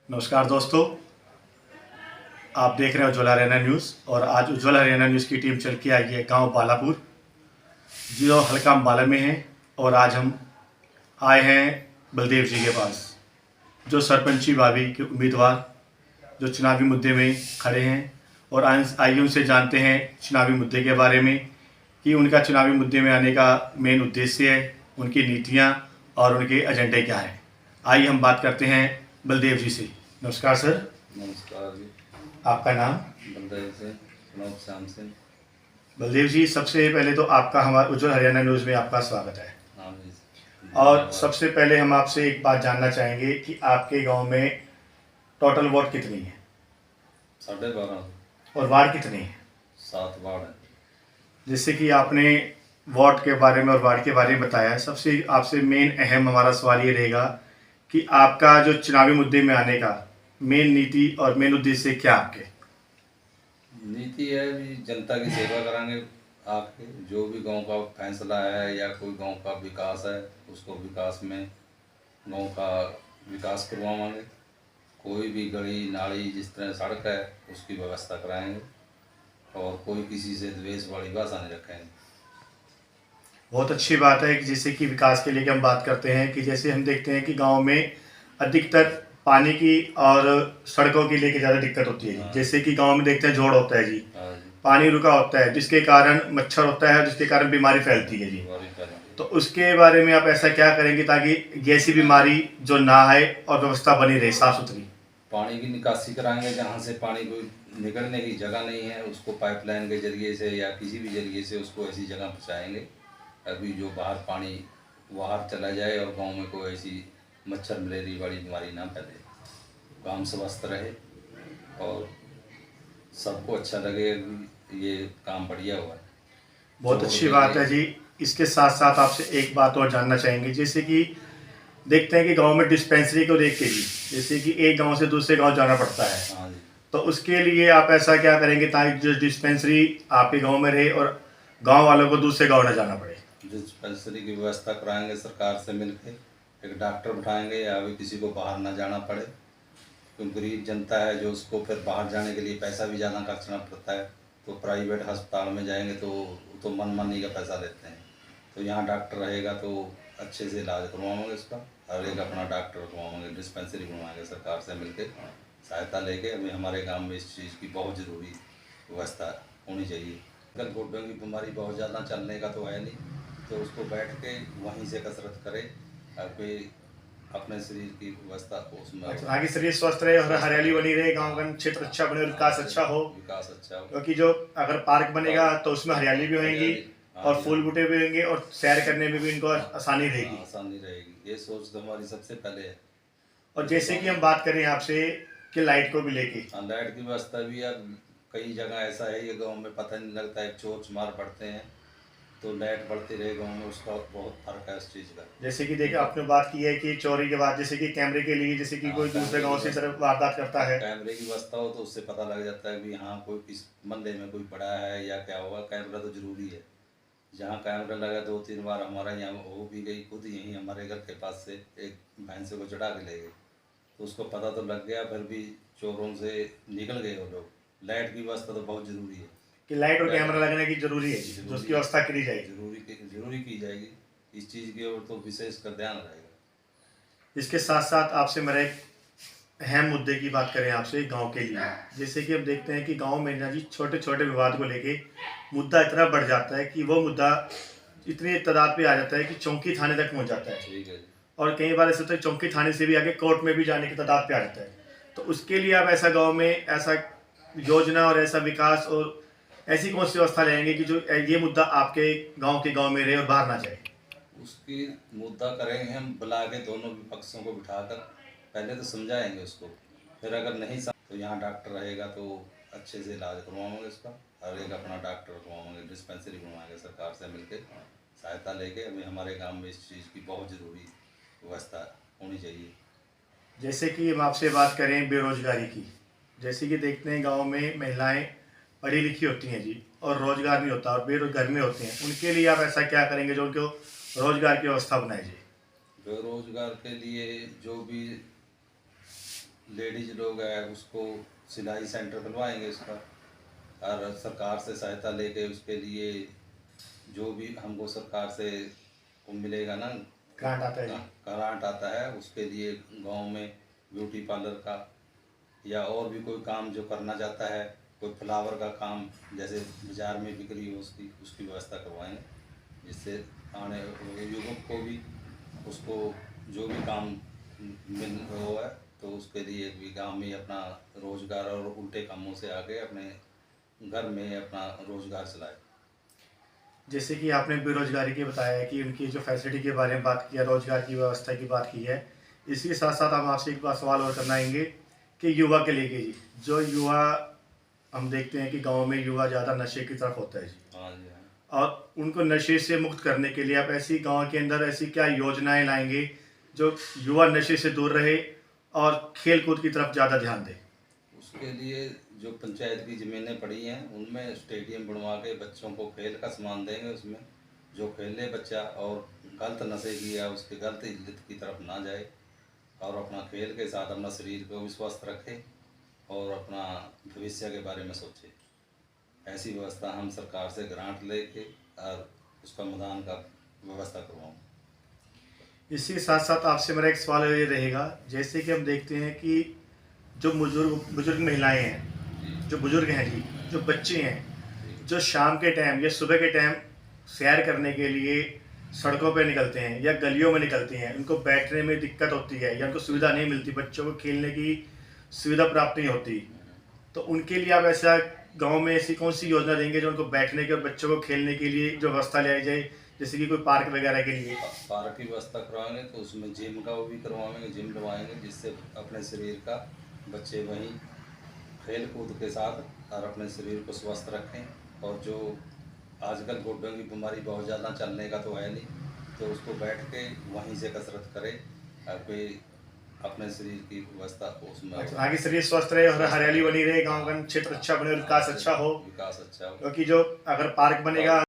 नमस्कार दोस्तों, आप देख रहे हैं उज्ज्वल हरियाणा न्यूज़। और आज उज्ज्वल हरियाणा न्यूज़ की टीम चल के आई है गांव बालापुर, जो हल्का अम्बाला में है। और आज हम आए हैं बलदेव जी के पास, जो सरपंची भावी के उम्मीदवार जो चुनावी मुद्दे में खड़े हैं। और आइए उनसे जानते हैं चुनावी मुद्दे के बारे में, कि उनका चुनावी मुद्दे में आने का मेन उद्देश्य है, उनकी नीतियाँ और उनके एजेंडे क्या हैं। आइए हम बात करते हैं बलदेव जी से। नमस्कार सर। नमस्कार जी। आपका नाम? बलदेव सिंह, प्रनव श्याम सिंह। बलदेव जी, सबसे पहले तो आपका हमारे उज्ज्वल हरियाणा न्यूज़ में आपका स्वागत है। हाँ जी। और सबसे पहले हम आपसे एक बात जानना चाहेंगे कि आपके गांव में टोटल वोट कितनी है 12.5 और वार्ड कितनी है? 7 वार्ड है। जैसे कि आपने वार्ड के बारे में और वार्ड के बारे में बताया है, सबसे आपसे मेन अहम हमारा सवाल ये रहेगा कि आपका जो चुनावी मुद्दे में आने का मेन नीति और मेन उद्देश्य क्या आपके? नीति है भी जनता की सेवा कराएंगे। आपके जो भी गांव का फैसला है या कोई गांव का विकास है, उसको विकास में गांव का विकास करवाएंगे। कोई भी गली नाली जिस तरह सड़क है उसकी व्यवस्था कराएंगे और कोई किसी से द्वेष वाली भाषा नहीं रखेंगे। बहुत अच्छी बात है कि जैसे कि विकास के लिए हम बात करते हैं कि जैसे हम देखते हैं कि गांव में अधिकतर पानी की और सड़कों की लेके ज़्यादा दिक्कत होती है। जैसे कि गांव में देखते हैं जोड़ होता है जी, पानी रुका होता है जिसके कारण मच्छर होता है, जिसके कारण बीमारी फैलती है जी। तो उसके बारे में आप ऐसा क्या करेंगे ताकि ऐसी बीमारी जो ना आए और व्यवस्था बनी रहे साफ सुथरी? पानी की निकासी कराएंगे, जहाँ से पानी कोई निकलने की जगह नहीं है उसको पाइपलाइन के जरिए से या किसी भी जरिए से उसको ऐसी जगह पहुँचाएंगे अभी जो बाहर पानी बाहर चला जाए और गांव में कोई ऐसी मच्छर मलेरिया वाली बीमारी ना फैले, गांव स्वस्थ रहे और सबको अच्छा लगे। ये काम बढ़िया हुआ है। बहुत अच्छी बात है जी। इसके साथ साथ आपसे एक बात और जानना चाहेंगे, जैसे कि देखते हैं कि गांव में डिस्पेंसरी को देख के भी जैसे कि एक गांव से दूसरे गांव जाना पड़ता है। हाँ जी। तो उसके लिए आप ऐसा क्या करेंगे ताकि जो डिस्पेंसरी आपके गांव में रहे और गांव वालों को दूसरे गांव न जाना पड़े? डिस्पेंसरी की व्यवस्था कराएंगे सरकार से मिलकर, एक डॉक्टर बिठाएंगे या भी किसी को बाहर ना जाना पड़े, क्योंकि गरीब जनता है जो उसको फिर बाहर जाने के लिए पैसा भी ज़्यादा खर्चना पड़ता है। तो प्राइवेट अस्पताल में जाएंगे तो मनमानी का पैसा लेते हैं। तो यहाँ डॉक्टर रहेगा तो अच्छे से इलाज करवाएंगे उसका, हर एक अपना डॉक्टर रखवाएंगे, डिस्पेंसरी बनवाएंगे सरकार से मिलकर सहायता लेके। अभी हमारे गांव में इस चीज़ की बहुत ज़रूरी व्यवस्था होनी चाहिए। अगर घुटनों की बीमारी बहुत ज़्यादा चलने का तो है नहीं, तो उसको बैठ के वहीं से कसरत करे अभी अपने शरीर की व्यवस्था को उसमें आगे शरीर स्वस्थ रहे और हरियाली बनी रहे, गांव का क्षेत्र अच्छा बने, विकास अच्छा हो। क्योंकि जो अगर पार्क बनेगा तो उसमें हरियाली भी होगी और फूल बूटे भी होंगे और सैर करने में भी इनको आसानी रहेगी। ये सोच तो हमारी सबसे पहले है। और जैसे कि हम बात करें आपसे कि लाइट को भी लेके, लाइट की व्यवस्था भी अब कई जगह ऐसा है, ये गांव में पता नहीं लगता है, चोर चमार पड़ते हैं तो लाइट बढ़ती रहे गांव में, उसका बहुत फर्क है इस चीज़ का। जैसे कि देखिए आपने बात की है कि चोरी के बाद जैसे कि कैमरे के लिए जैसे कि कोई दूसरे गांव से तरफ वारदात करता है, कैमरे की व्यवस्था हो तो उससे पता लग जाता है कि हाँ कोई किस बंदे में कोई पड़ा है या क्या हुआ। कैमरा तो जरूरी है। जहाँ कैमरा लगा 2-3 बार हमारा यहाँ हो भी गई, खुद यहीं हमारे घर के पास से एक भैंस को चढ़ा के ले गए तो उसको पता तो लग गया, फिर भी चोरों से निकल गए वो लोग। लाइट की व्यवस्था तो बहुत ज़रूरी है कि लाइट और कैमरा लगने की जरूरी है, जो उसकी व्यवस्था करी जाएगी, जरूरी की जाएगी। इस चीज़ की ओर तो विशेष कर ध्यान रहेगा। इसके साथ साथ आपसे मेरा एक अहम मुद्दे की बात करें आपसे गांव के लिए, जैसे कि हम देखते हैं कि गांव में ना जी छोटे छोटे विवाद को लेके मुद्दा इतना बढ़ जाता है कि वो मुद्दा इतनी तादाद पे आ जाता है कि चौकी थाने तक पहुंच जाता है। ठीक है। और कई बार ऐसा होता है चौकी थाने से भी आगे कोर्ट में भी जाने की तादाद पे आ जाता है। तो उसके लिए आप ऐसा गाँव में ऐसा योजना और ऐसा विकास और ऐसी कौन सी व्यवस्था लेंगे कि जो ये मुद्दा आपके गांव में रहे और बाहर ना जाए? उसकी मुद्दा करेंगे हम बुला के, दोनों विपक्षों को बिठाकर पहले तो समझाएंगे उसको, फिर अगर नहीं तो यहाँ डॉक्टर रहेगा तो अच्छे से इलाज करवाएंगे उसका, हर एक अपना डॉक्टर रखवाएंगे, डिस्पेंसरी बनवाएंगे सरकार से मिलकर सहायता लेके। अभी हमारे गांव में इस चीज़ की बहुत ज़रूरी व्यवस्था होनी चाहिए। जैसे कि हम आपसे बात करें बेरोजगारी की, जैसे कि देखते हैं गांव में महिलाएं पढ़ी लिखी होती हैं जी और रोजगार नहीं होता और बेरोजगार में होते हैं, उनके लिए आप ऐसा क्या करेंगे जो उनको रोजगार की व्यवस्था बनाए जी? बेरोजगार के लिए जो भी लेडीज लोग है उसको सिलाई सेंटर खुलवाएंगे उसका, और सरकार से सहायता लेके उसके लिए जो भी हमको सरकार से वो मिलेगा ना, ग्रांट आता है जी। ग्रांट आता है, उसके लिए गांव में ब्यूटी पार्लर का या और भी कोई काम जो करना चाहता है, कोई फ्लावर का काम जैसे बाज़ार में बिक्री हो उसकी व्यवस्था करवाएंगे, जिससे आने युवक को भी उसको जो भी काम मिल रहा है तो उसके लिए भी गांव में अपना रोजगार और उल्टे कामों से आगे अपने घर में अपना रोजगार चलाए। जैसे कि आपने बेरोजगारी की बताया कि उनकी जो फैसिलिटी के बारे में बात किया, रोजगार की व्यवस्था की बात की है, इसी के साथ साथ हम आपसे एक बात सवाल और करना आएंगे कि युवा के लिए जी, जो युवा हम देखते हैं कि गांव में युवा ज़्यादा नशे की तरफ होता है जी, हाँ जी, हाँ। और उनको नशे से मुक्त करने के लिए आप ऐसी गांव के अंदर ऐसी क्या योजनाएं लाएंगे जो युवा नशे से दूर रहे और खेल कूद की तरफ ज़्यादा ध्यान दे? उसके लिए जो पंचायत की ज़मीनें पड़ी हैं उनमें स्टेडियम बनवा के बच्चों को खेल का सामान देंगे, उसमें जो खेले बच्चा और गलत नशे की या उसके गलत इज्जत की तरफ ना जाए और अपना खेल के साथ अपना शरीर को भी स्वस्थ रखे और अपना भविष्य के बारे में सोचे। ऐसी व्यवस्था हम सरकार से ग्रांट लेके और उसका मैदान का व्यवस्था करवाऊँ। इसी के साथ साथ आपसे मेरा एक सवाल ये रहेगा, जैसे कि हम देखते हैं कि जो बुजुर्ग महिलाएं हैं, जो बुजुर्ग हैं जी, जो बच्चे हैं, जो शाम के टाइम या सुबह के टाइम सैर करने के लिए सड़कों पे निकलते हैं या गलियों में निकलते हैं, उनको बैठने में दिक्कत होती है या उनको सुविधा नहीं मिलती, बच्चों को खेलने की सुविधा प्राप्त नहीं होती, तो उनके लिए आप ऐसा गांव में ऐसी कौन सी योजना देंगे जो उनको बैठने के और बच्चों को खेलने के लिए जो व्यवस्था लाई जाए, जैसे कि कोई पार्क वगैरह के लिए? पार्क की व्यवस्था करवाएंगे तो उसमें जिम का वो भी करवाएंगे, जिम करवाएंगे जिससे अपने शरीर का बच्चे वहीं खेल कूद के साथ और अपने शरीर को स्वस्थ रखें। और जो आजकल गोड्डों की बीमारी बहुत ज़्यादा चलने का तो है नहीं, तो उसको बैठ के वहीं से कसरत करें और कोई अपने शरीर की व्यवस्था उसमें आगे शरीर स्वस्थ रहे और हरियाली बनी रहे, गांव का क्षेत्र अच्छा बने, विकास अच्छा हो, विकास अच्छा हो। क्योंकि जो अगर पार्क बनेगा